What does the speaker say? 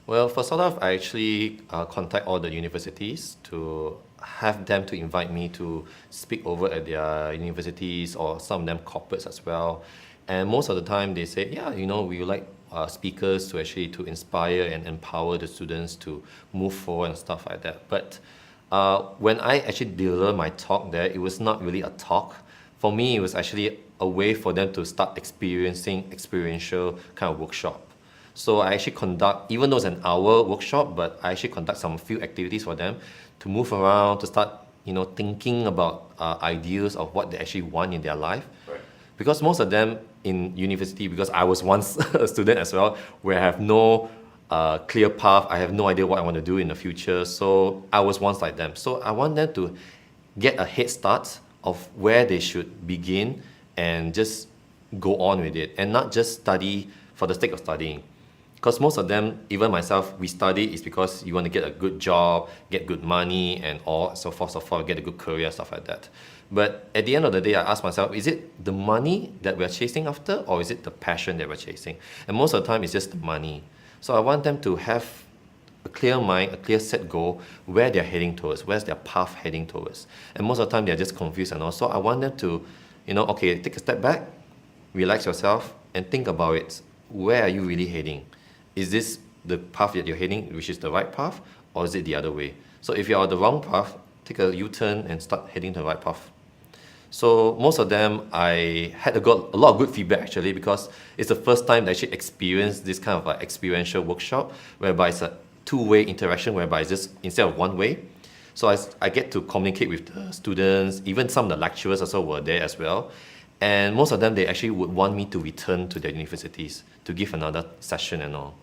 Well, for sort of, I actually contact all the universities to have them to invite me to speak over at their universities or some of them corporates as well. And most of the time they say, yeah, we would like speakers to actually to inspire and empower the students to move forward and stuff like that. But when I actually deliver my talk there, it was not really a talk. For me, it was actually a way for them to start experiencing experiential kind of workshop. So I actually conduct, even though it's an hour workshop, but I actually conduct some few activities for them to move around, to start, thinking about ideas of what they actually want in their life. Right. Because most of them in university, because I was once a student as well, where I have no clear path, I have no idea what I want to do in the future. So I was once like them. So I want them to get a head start of where they should begin and just go on with it and not just study for the sake of studying. Because most of them, even myself, we study is because you want to get a good job, get good money and all, so forth, get a good career, stuff like that. But at the end of the day, I ask myself, is it the money that we're chasing after or is it the passion that we're chasing? And most of the time, it's just the money. So I want them to have a clear mind, a clear set goal, where they're heading towards, where's their path heading towards. And most of the time, they're just confused and all. So I want them to, okay, take a step back, relax yourself, and think about it. Where are you really heading? Is this the path that you're heading, which is the right path, or is it the other way? So if you're on the wrong path, take a U-turn and start heading to the right path. So most of them, I had got a lot of good feedback actually, because it's the first time they actually experienced this kind of like experiential workshop, whereby it's a two-way interaction, whereby it's just instead of one way. So I get to communicate with the students, even some of the lecturers also were there as well. And most of them, they actually would want me to return to their universities to give another session and all.